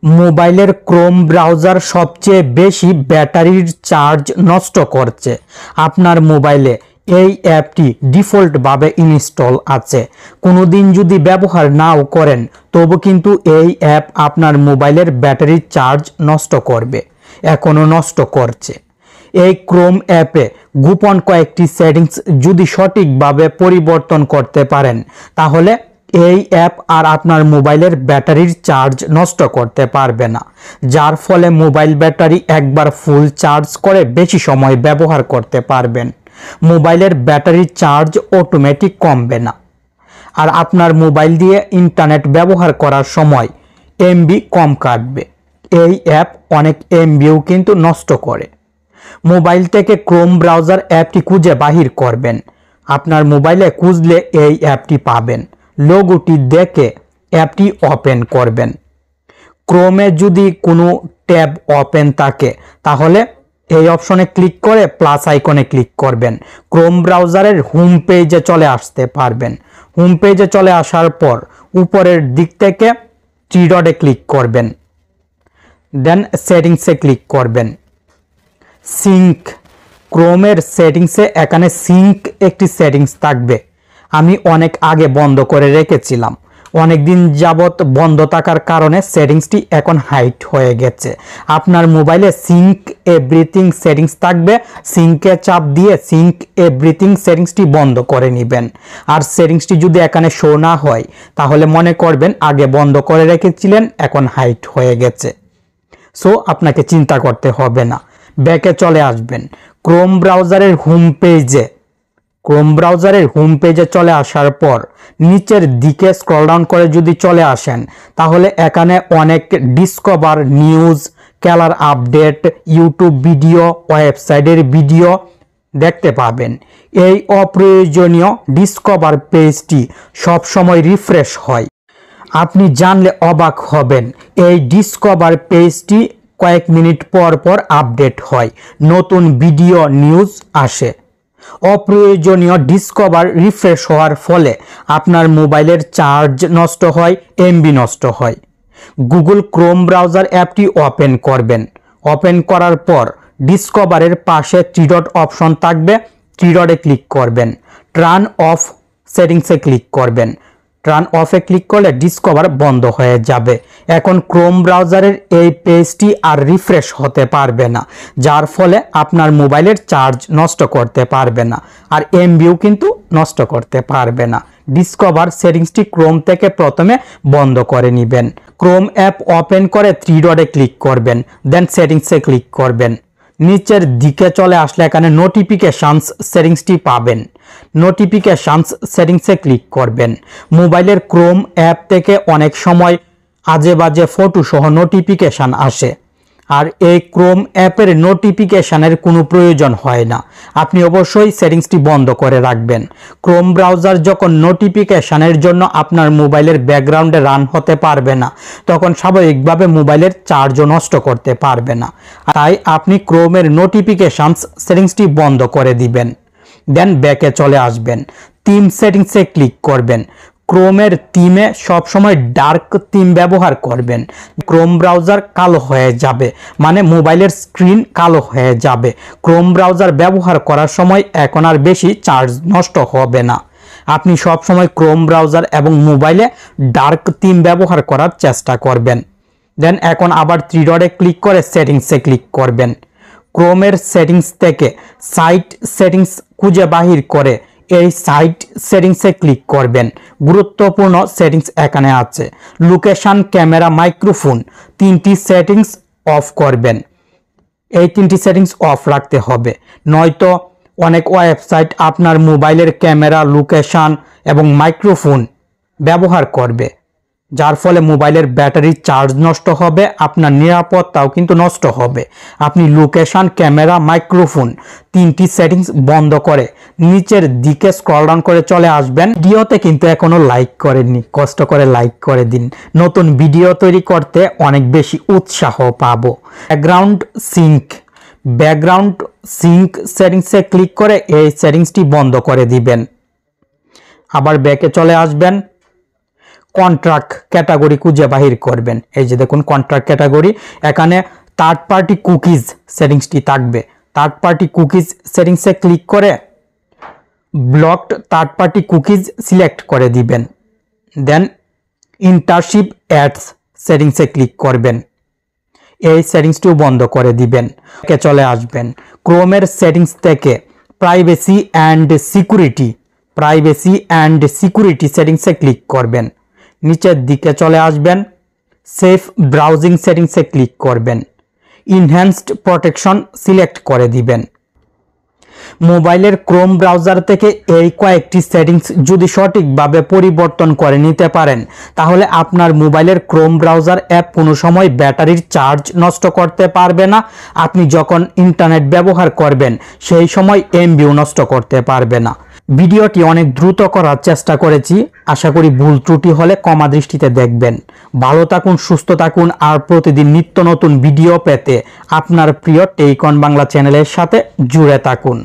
মোবাইলের Chrome browser সবচেয়ে বেশি ব্যাটারির চার্জ নষ্ট করছে। আপনার মোবাইলে এই অ্যাপটি ডিফল্টভাবে ইনস্টল আছে। কোনোদিন যদি ব্যবহার নাও করেন তবু কিন্তু এই অ্যাপ আপনার মোবাইলের ব্যাটারির চার্জ নষ্ট করবে, এখনও নষ্ট করছে। এই ক্রোম অ্যাপে গোপন কয়েকটি সেটিংস যদি সঠিকভাবে পরিবর্তন করতে পারেন তাহলে এই অ্যাপ আর আপনার মোবাইলের ব্যাটারির চার্জ নষ্ট করতে পারবে না, যার ফলে মোবাইল ব্যাটারি একবার ফুল চার্জ করে বেশি সময় ব্যবহার করতে পারবেন। মোবাইলের ব্যাটারির চার্জ অটোমেটিক কমবে না, আর আপনার মোবাইল দিয়ে ইন্টারনেট ব্যবহার করার সময় এমবি কম কাটবে। এই অ্যাপ অনেক এমবিও কিন্তু নষ্ট করে। মোবাইল থেকে ক্রোম ব্রাউজার অ্যাপটি খুঁজে বাহির করবেন। আপনার মোবাইলে খুঁজলে এই অ্যাপটি পাবেন। লোগোটি দেখে অ্যাপটি ওপেন করবেন। ক্রোমে যদি কোনো ট্যাব ওপেন থাকে তাহলে এই অপশনে ক্লিক করে প্লাস আইকনে ক্লিক করবেন। ক্রোম ব্রাউজারের হোম পেজে চলে আসতে পারবেন। হোম পেজে চলে আসার পর উপরের দিক থেকে থ্রি ডটে ক্লিক করবেন, দেন সেটিংসে ক্লিক করবেন। সিঙ্ক, ক্রোমের সেটিংসে এখানে সিঙ্ক একটি সেটিংস থাকবে। আমি অনেক আগে বন্ধ করে রেখেছিলাম, অনেক দিন যাবত বন্ধ থাকার কারণে সেটিংসটি এখন হাইড হয়ে গেছে। আপনার মোবাইলে সিঙ্ক এভরিথিং সেটিংস থাকবে, সিঙ্কে চাপ দিয়ে সিঙ্ক এভরিথিং সেটিংসটি বন্ধ করে নেবেন। আর সেটিংসটি যদি এখানে শো না হয় তাহলে মনে করবেন আগে বন্ধ করে রেখেছিলেন, এখন হাইড হয়ে গেছে। সো আপনাকে চিন্তা করতে হবে না। ব্যাকে চলে আসবেন। ক্রোম ব্রাউজারের হোম পেজে চলে আসার পর নিচের দিকে স্ক্রল ডাউন করে যদি চলে আসেন তাহলে এখানে অনেক ডিসকভার, নিউজ, ক্যালার আপডেট, ইউটিউব ভিডিও, ওয়েবসাইটের ভিডিও দেখতে পাবেন। এই অপ্রয়োজনীয় ডিসকভার পেজটি সবসময় রিফ্রেশ হয়। আপনি জানলে অবাক হবেন, এই ডিসকভার পেজটি কয়েক মিনিট পর পর আপডেট হয়, নতুন ভিডিও, নিউজ আসে। অপ্রয়োজনীয় ডিসকভার রিফ্রেশ হওয়ার ফলে আপনার মোবাইলের চার্জ নষ্ট হয়, এমবি নষ্ট হয়। গুগল ক্রোম ব্রাউজার অ্যাপটি ওপেন করবেন। ওপেন করার পর ডিসকভারের পাশে থ্রি ডট অপশন থাকবে, থ্রি ডটে ক্লিক করবেন। টার্ন অফ সেটিংসে ক্লিক করবেন। টার্ন অফে ক্লিক করলে ডিসকভার বন্ধ হয়ে যাবে। এখন ক্রোম ব্রাউজারের এই পেজটি আর রিফ্রেশ হতে পারবে না, যার ফলে আপনার মোবাইলের চার্জ নষ্ট করতে পারবে না, আর এমবিও কিন্তু নষ্ট করতে পারবে না। ডিসকভার সেটিংসটি ক্রোম থেকে প্রথমে বন্ধ করে নেবেন। ক্রোম অ্যাপ ওপেন করে থ্রি ডটে ক্লিক করবেন, দেন সেটিংসে ক্লিক করবেন। নিচের দিকে চলে আসলে এখানে নোটিফিকেশনস সেটিংসটি পাবেন। নোটিফিকেশনস সেটিংসে ক্লিক করবেন। মোবাইলের ক্রোম অ্যাপ থেকে অনেক সময় আজে বাজে ফটো সহ নোটিফিকেশন আসে, আর এই ক্রোম অ্যাপের নোটিফিকেশনের কোনো প্রয়োজন হয় না। আপনি অবশ্যই সেটিংসটি বন্ধ করে রাখবেন। ক্রোম ব্রাউজার যখন নোটিফিকেশনের জন্য আপনার মোবাইলের ব্যাকগ্রাউন্ডে রান হতে পারবে না, তখন স্বাভাবিকভাবে মোবাইলের চার্জও নষ্ট করতে পারবে না। তাই আপনি ক্রোমের নোটিফিকেশনস সেটিংসটি বন্ধ করে দিবেন। দেন ব্যাকে চলে আসবেন। থিম সেটিংসে ক্লিক করবেন। ক্রোমের থিমে সবসময় ডার্ক থিম ব্যবহার করবেন। ক্রোম ব্রাউজার কালো হয়ে যাবে, মানে মোবাইলের স্ক্রিন কালো হয়ে যাবে। ক্রোম ব্রাউজার ব্যবহার করার সময় এখন আর বেশি চার্জ নষ্ট হবে না। আপনি সবসময় ক্রোম ব্রাউজার এবং মোবাইলে ডার্ক থিম ব্যবহার করার চেষ্টা করবেন। দেন এখন আবার থ্রি ডটে ক্লিক করে সেটিংসে ক্লিক করবেন। ক্রোমের সেটিংস থেকে সাইট সেটিংস খুঁজে বাহির করে এই সাইট সেটিংসে ক্লিক করবেন। গুরুত্বপূর্ণ সেটিংস এখানে আছে। লোকেশন, ক্যামেরা, মাইক্রোফোন, তিনটি সেটিংস অফ করবেন। এই তিনটি সেটিংস অফ রাখতে হবে, নয়তো অনেক ওয়েবসাইট আপনার মোবাইলের ক্যামেরা, লোকেশন এবং মাইক্রোফোন ব্যবহার করবে, যার ফলে মোবাইলের ব্যাটারির চার্জ নষ্ট হবে, আপনার নিরাপত্তাও কিন্তু নষ্ট হবে। আপনি লোকেশন, ক্যামেরা, মাইক্রোফোন তিনটি সেটিংস বন্ধ করে নিচের দিকে স্ক্রল ডাউন করে চলে আসবেন। ভিডিওতে কিন্তু এখনো লাইক করেননি, কষ্ট করে লাইক করে দিন। নতুন ভিডিও তৈরি করতে অনেক বেশি উৎসাহ পাবো। ব্যাকগ্রাউন্ড সিঙ্ক সেটিংসে ক্লিক করে এই সেটিংসটি বন্ধ করে দিবেন। আবার ব্যাকে চলে আসবেন। কন্ট্রাক্ট ক্যাটাগরি খুঁজে বাহির করবেন। এই যে দেখুন কন্ট্রাক্ট ক্যাটাগরি, এখানে থার্ড পার্টি কুকিজ সেটিংসটি থাকবে। থার্ড পার্টি কুকিজ সেটিংসে ক্লিক করে blocked third party cookies select করে দিবেন। দেন ইন্টারশিপ অ্যাডস সেটিংসে ক্লিক করবেন, এই সেটিংসটিও বন্ধ করে দিবেন। চলে আসবেন ক্রোমের সেটিংস থেকে প্রাইভেসি অ্যান্ড সিকিউরিটি সেটিংসে ক্লিক করবেন। নিচের দিকে চলে আসবেন, সেফ ব্রাউজিং সেটিংসে ক্লিক করবেন, ইনহ্যান্সড প্রোটেকশন সিলেক্ট করে দিবেন। মোবাইলের ক্রোম ব্রাউজার থেকে এই কয়েকটি সেটিংস যদি সঠিকভাবে পরিবর্তন করে নিতে পারেন, তাহলে আপনার মোবাইলের ক্রোম ব্রাউজার অ্যাপ কোনো সময় ব্যাটারির চার্জ নষ্ট করতে পারবে না। আপনি যখন ইন্টারনেট ব্যবহার করবেন সেই সময় এমবিও নষ্ট করতে পারবে না। ভিডিওটি অনেক দ্রুত করার চেষ্টা করেছি, আশা করি ভুল ত্রুটি হলে ক্ষমা দৃষ্টিতে দেখবেন। ভালো থাকুন, সুস্থ থাকুন, আর প্রতিদিন নিত্য নতুন ভিডিও পেতে আপনার প্রিয় টেক অন বাংলা চ্যানেলের সাথে জুড়ে থাকুন।